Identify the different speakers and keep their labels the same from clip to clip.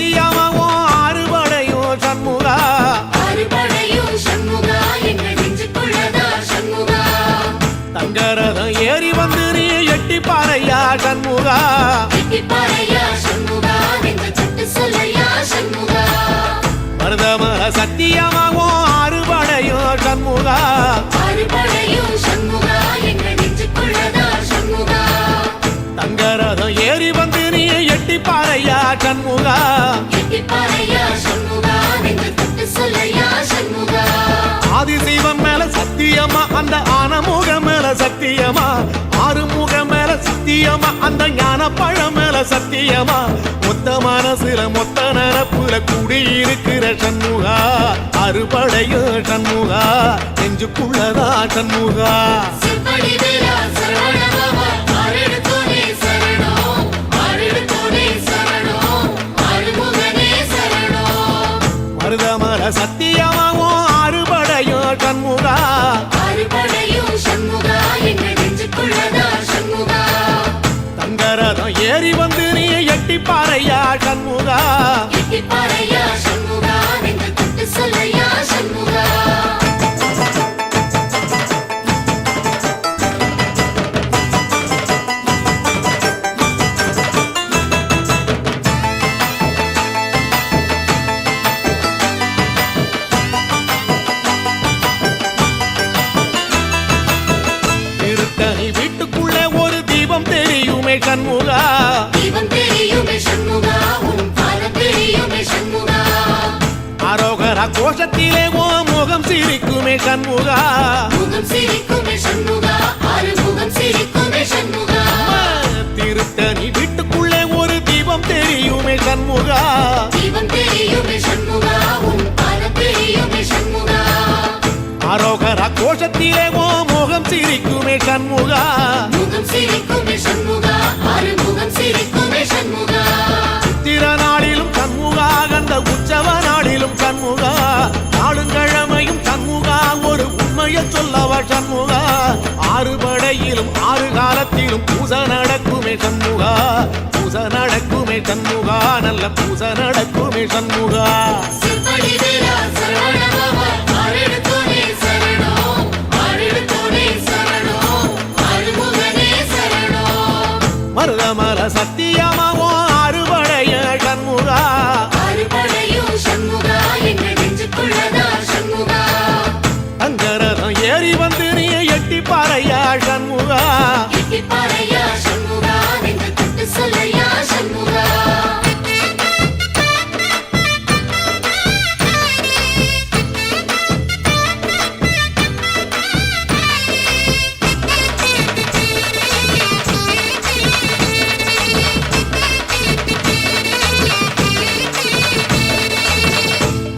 Speaker 1: சத்தியமாவும் ஆறுபடையும் சண்முகா தங்கரதம் ஏறி வந்து நீ எட்டி பாறையா சண்முகா மருதமர சத்தியமாவும் ஆறுபடையும் சண்முகா தங்கரதம் ஏறி வந்து நீ எட்டி பாறையா சண்முகா ஆதிசிவன் மேல சத்தியமா அந்த ஆனமுகம் மேல சத்தியமா ஆறுமுகம் மேல சத்தியமா அந்த ஞான பழம் மேல சத்தியமா மொத்த மனசுல மொத்த நரப்புல குடியிருக்கிற சண்முகா அறுபடையும் சண்முகா நெஞ்சுக்குள்ளதா சண்முகா மருதமர சத்தியமாவும் ஆறுபடையும் சண்முகா தங்கரதம் ஏறி வந்து நீ எட்டி பாறையா சண்முகா வீட்டுக்குள்ளே ஒரு தீபம் தெரியுமே சண்முகா அரோகரா கோஷத்திலே ஓ முகம் சிரிக்குமே சண்முகா திருத்தணி வீட்டுக்குள்ளே ஒரு தீபம் தெரியுமே சண்முகா அரோகரா கோஷத்திலே ஓ முகம் சிரிக்குமே சண்முகா சித்திர நாளிலும் சண்முகா கந்த உற்சவ நாளிலும் சண்முகா நாளுங்கிழமையும் சண்முகா ஒரு உண்மையை சொல்லவ சண்முகா ஆறுபடையிலும் ஆறு காலத்திலும் பூசை நடக்குமே சண்முகா பூசை நடக்குமே சண்முகா நல்ல பூசை நடக்குமே சண்முகா மருதமர சத்தியமாவும் ஆறுபடைய சண்முகா தங்கரதம் ஏறி வந்து நீ எட்டி பாறையா சண்முகா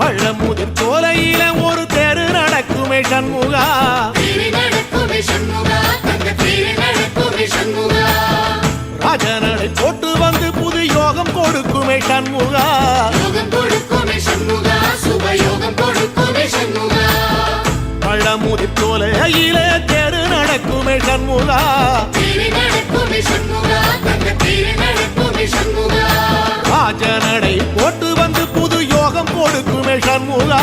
Speaker 1: பழமுதிர் சோலையில ஒரு தெரு நடக்குமே சண்முகா ராஜனடை போட்டு வந்து புது யோகம் கொடுக்குமே சண்முகா பழமுதிர் சோலையில தெரு நடக்குமே சண்முகா ராஜனடை போட்டு வந்து புது யோகம் கொடுக்குமே சண்முகா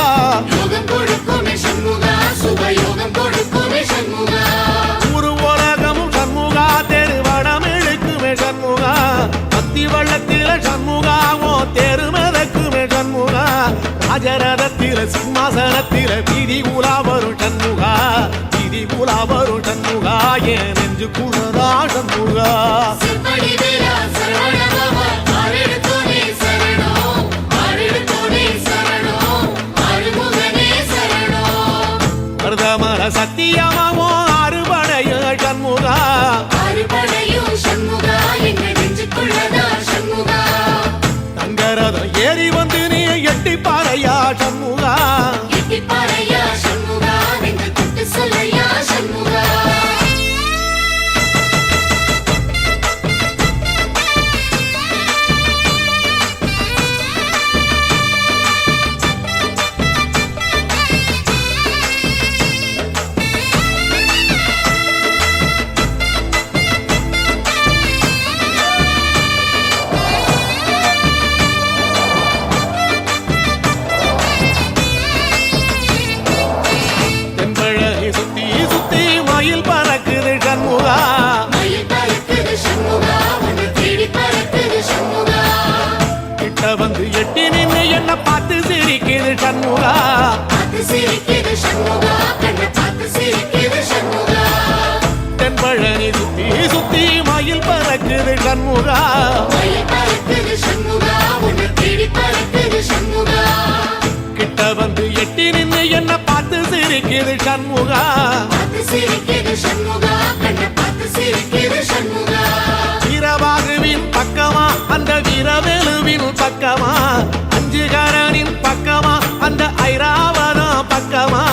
Speaker 1: ஊரு உலகமும் சண்முகா தெருவடம் இழுக்குமே சண்முகா பத்தி வள்ளத்தில சண்முகாவோ தெரு மிதக்குமே சண்முகா ராஜரதத்தில சிம்மாசனத்தில வீதி உலா வரும் சண்முகா வீதி உலா வரும் சண்முகா என் நெஞ்சு குளரா சண்முகா மருதமர சத்தியமாவும் ஆறுபடைய சண்முகா தங்கரதம் ஏறி வந்து நீ எட்டி பாறையா சண்முகா எட்டி நின்று என்ன பார்த்து சிரிக்குது சண்முகா. தென்பழனி சுத்தி சுத்தி மயில் பறக்குது சண்முகா. கிட்ட வந்து எட்டி நின்று என்ன பார்த்து சிரிக்குது சண்முகா. வீரவாகுவின் பக்கமா அந்த வீரவேலுவின் பக்கமா, அஞ்சுகரனின் பக்கமா அந்த ஐராவதம் பக்கமா,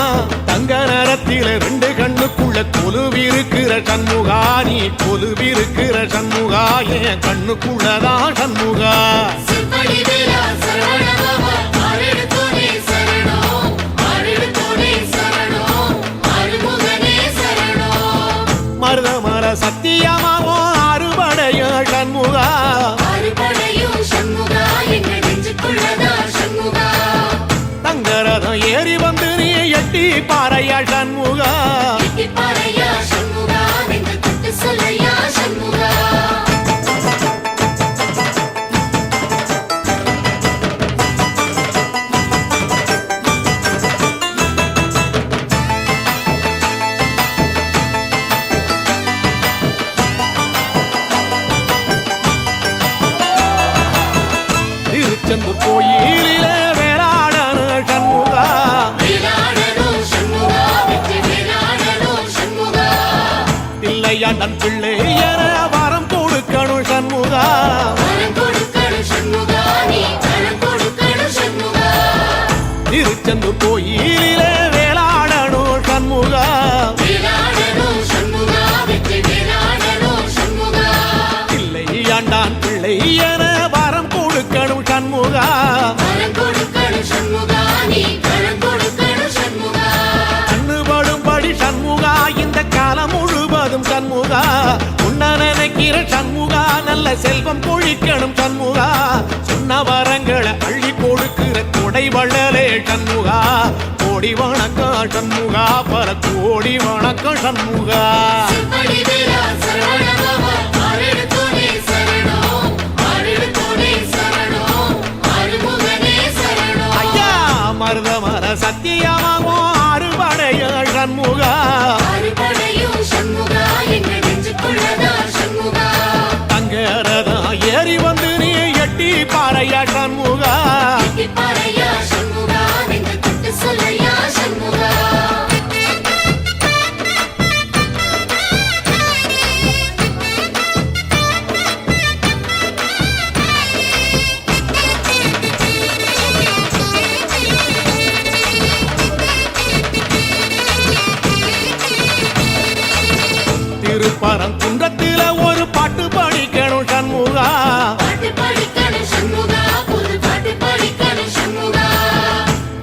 Speaker 1: தங்க நேரத்தில ரெண்டு கண்ணுக்குள்ள கொலுவிருக்கிற சண்முகா. நீ கொலுவிருக்கிற சண்முகா, என் கண்ணுக்குள்ளதான் சண்முகா. மருதமர சத்தியமாவோ அறுபடைய சண்முகா. தங்கரதம் ஏறி வந்து நீ எட்டி பாறையா சண்முகா. திருச்செந்தூர் கோயிலிலே வேளாடனு சண்முகா. பிள்ளையாண்டன் பிள்ளை என வரம் கொடுக்கணும் சண்முகா. திருச்செந்தூர் கோயிலிலே வேளாடனு சண்முகா. பிள்ளையாண்டான் பிள்ளை என வரம் கொடுக்கணும் சண்முகா. கண்ணுபடும்படி சண்முகா இந்த காலம் முழுவதும் சண்முகா. உன்ன நினைக்கிற சண்முகா, நல்ல செல்வம் பொழிக்கணும் சண்முகா. சொன்ன வரங்களை அள்ளி கொடுக்கிற கொடை வள்ளலே சண்முகா. கோடி வணக்கம் சண்முகா, பல கோடி வணக்கம் சண்முகா. மருதமர சத்தியமாவோ அறுபடைய சண்முகா. தங்கரதா ஏறி வந்து நீ எட்டி பாறையா சண்முகா. திருப்பரங்குன்றத்தில ஒரு பாட்டு படிக்கணும் சண்முகா.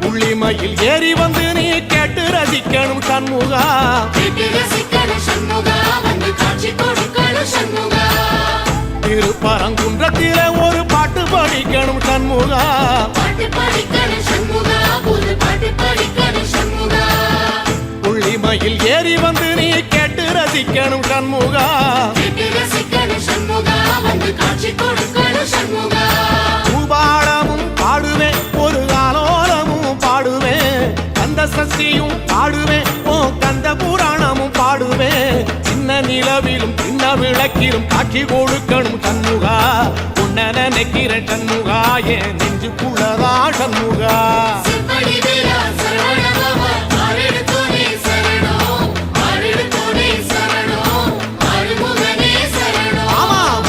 Speaker 1: உள்ளிமையில் ஏறி வந்து நீ கேட்டு ரசிக்கணும் சண்முகா. திருப்பரங்குன்றத்தில ஒரு பாட்டு படிக்கணும் சண்முகா. உள்ளிமையில் ஏறி வந்து நீ கேட்டு ரசிக்கணும் சண்முகா. பூபாடமும் பாடுவேன், ஒரு ஆலோலமும் பாடுவேன், கந்த சஷ்டியும் பாடுவேன், ஓ கந்த புராணமும் பாடுவேன். சின்ன நிலவிலும் சின்ன விளக்கிலும் காட்சி கொடுக்கணும் சண்முகா. உன்ன நினைக்கிற சண்முகா, என் நெஞ்சுக்குள்ளதா சண்முகா.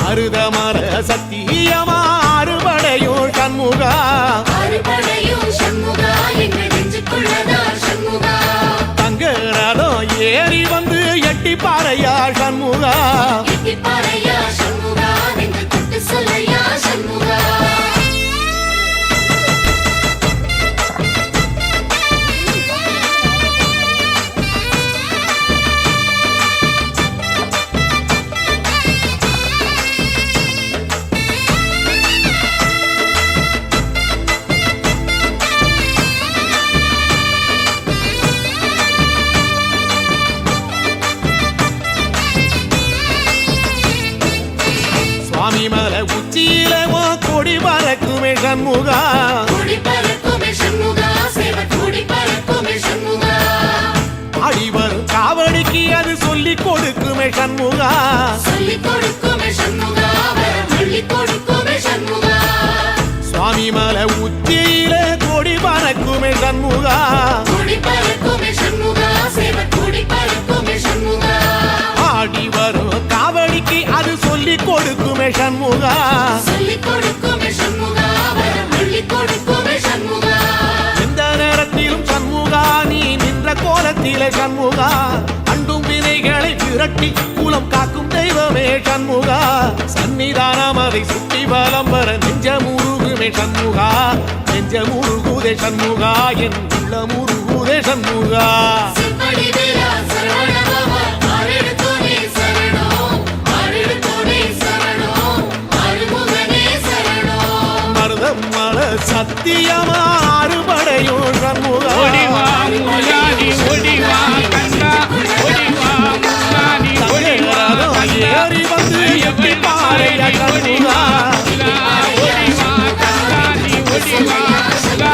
Speaker 1: மருதமர சத்தியமா அறுபடையோ சண்முகா. தங்கரதம் ஏறி வந்து எட்டி பாறையா சண்முகா. ஆடி வரும் காவடிக்கு அது சொல்லி கொடுக்குமே சண்முகா சுவாமி மலை உச்சியில கொடி பறக்குமே சண்முகா ஆடி வரும் காவடிக்கு அது சொல்லி கொடுக்குமே சண்முகா எந்த நேரத்திலும் சண்முகா நீ நின்ற கோலத்திலே சண்முகா அண்டும் வினைகளை விரட்டி குலம் காக்கும் தெய்வமே சண்முகா சன்னிதானம் அதை சுற்றி வலம் வர நெஞ்ச முருகுமே சண்முகா நெஞ்ச முருகுதே சண்முகா என் உள்ள முருகுதே சண்முகா மருதம் மல சத்தியமா அறுபடையும் சண்முகா
Speaker 2: ஓடிவா முருகானி ஓடிவா கண்டா ஓடிவா முருகானி ஓடிவா
Speaker 1: ஏறி வந்து எட்டி பாறைய சண்முகா
Speaker 2: ஓடிவா கண்டானி ஓடிவா முருகா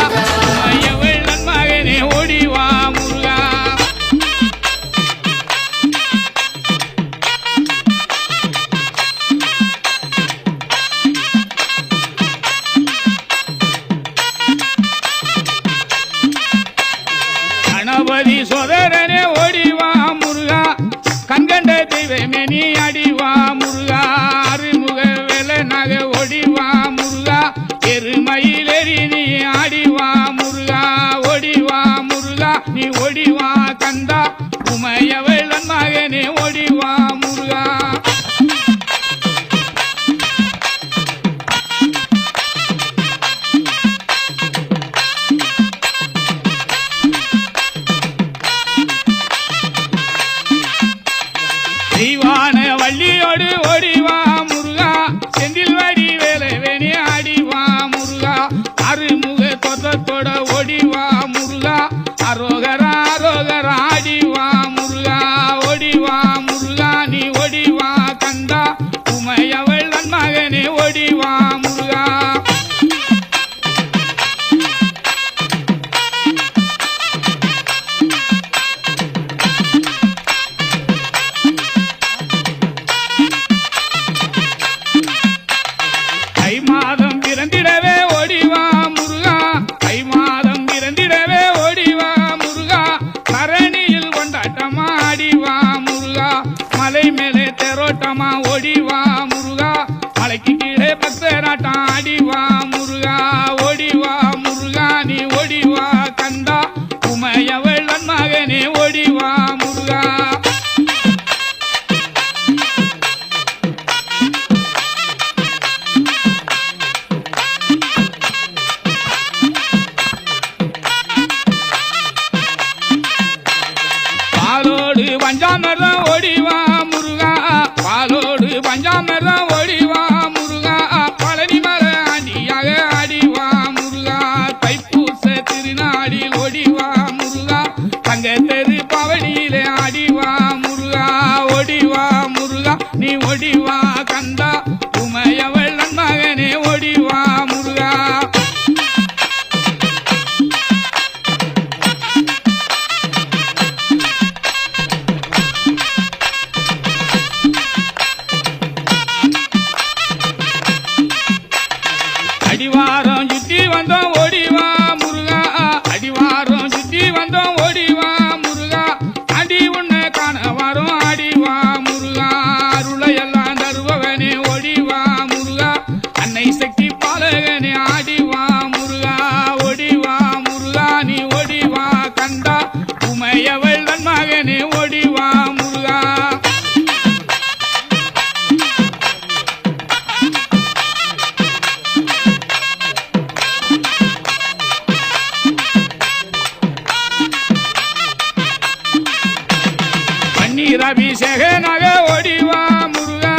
Speaker 2: எவள் மகனே ஓடிவா முருகா கணபதி சோதரனே ஓடிவா முருகா கண்கண்ட தெய்வமே நீ அடிவா முருகா அருமுக வேலை நகை ஓடிவா முருகா எருமயிலேறி நீ ஆடிவா முருகா ஓடிவா முருகா நீ ஓடிவா கந்தா உமையவள் மகனே ஓடிவா முருகா தெய்வான வள்ளியோடு ஓடிவா முருகா செந்தில் வடி வேலை வேணி ஆடிவா முருகா அருமுக தொத்தத்தோட ஓடிவா முருகா அரோகரா அரோகரா ஆடிவா முருகா ஓடிவா முருகா நீ ஓடிவா கந்தா உமையவள் மகனே ஓடிவா முருகா தை மாதம் பிறந்திடவே ஓடிவா முருகா தை மாதம் பிறந்திடவே ஓடிவா முருகா கரணியில் கொண்டாட்டமா ஆடிவா முருகா மலை மேலே தெரோட்டமா ஓடிவா முருகா மலைக்கு கீழே பக்தராட்டம் ஆடிவா முருகா ஓடிவா முருகா நீ ஓடிவா கந்தா உமையவள் மகனே ஓடிவா முருகா பாலோடு பஞ்சாமிர்தம் ஓடிவா முருகா பாலோடு பஞ்சாமிர்தம் ஓடிவா முருகா பழனி மலை ஆண்டியாக ஆடிவா முருகா தைப்பூச திருநாடில் ஓடிவா முருகா தங்க தெரு பவனியிலே ஆடிவா முருகா ஓடிவா முருகா நீ ஓடிவா கந்தா உமையவள் மகனே ஓடிவா முருகா அடிவாரம் சுத்தி வந்தோம் ஓடிவா முருகா அடிவாரம் சுத்தி வந்தோம் ஓடிவா முருகா அடி உன்னை காண வரும் ஆடிவா முருகா அருளையெல்லாம் தருபவனே ஓடிவா முருகா அன்னை சக்தி பாலகனே ஆடிவா முருகா ஓடிவா முருகா நீ ஓடிவா கந்தா உமையவள் மகனே ஓடிவா முருகா பன்னீர் அபிஷேகனாக ஓடிவா முருகா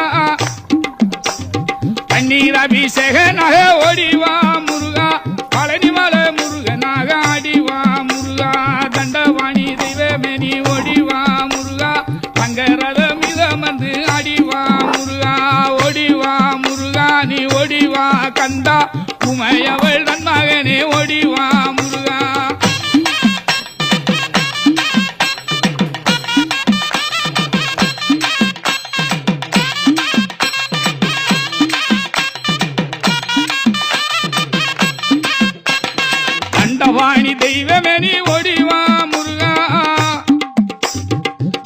Speaker 2: பன்னீர் அபிஷேகனாக ஓடிவா முருகா பழனி மலை முருகனாக ஆடிவா முருகா தண்டவாணி தெய்வமே நீ ஓடிவா முருகா தங்கரத மிதமந்து ஆடிவா முருகா ஓடிவா முருகா நீ ஓடிவா கந்தா உமையவள் மகனே தண்டவாணி தெய்வமே நீ ஓடிவா முருகா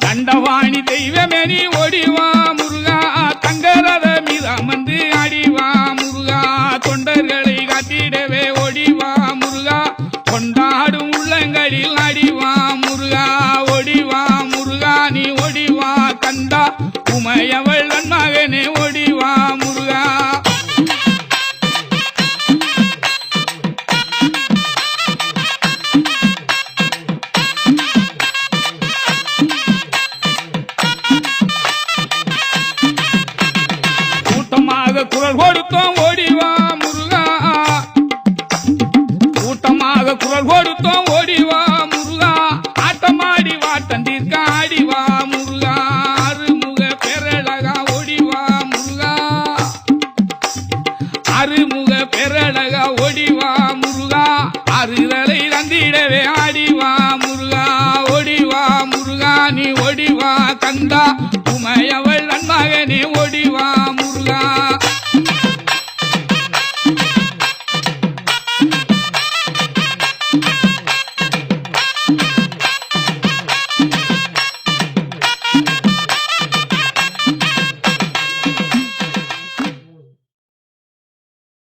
Speaker 2: தண்டவாணி தெய்வமே நீ ஓடிவா முருகா தங்கரத மீது அமர்ந்து ஆடிவா முருகா தொண்டர்களை காத்திடவே ஓடிவா முருகா கொண்டாடும் உள்ளங்களில் ஆடிவா முருகா ஓடிவா முருகா நீ ஓடிவா கந்தா உமையவள் மகனே ஓடிவா முருகா கூட்டமாக குரல் கொடுத்தோம் ஓடிவா முருகா கூட்டமாக குரல் கொடுத்தோம் ஓடிவா முருகா ஆட்டமாடி வாட்டம் தீர்க்க ஆடிவா முருகா அருமுக பெரழகா ஓடிவா முருகா அருமுக பெரழகா ஓடிவா முருகா அறுதலை தந்திடவே ஆடிவா முருகா ஓடிவா முருகா நீ ஓடிவா கந்தா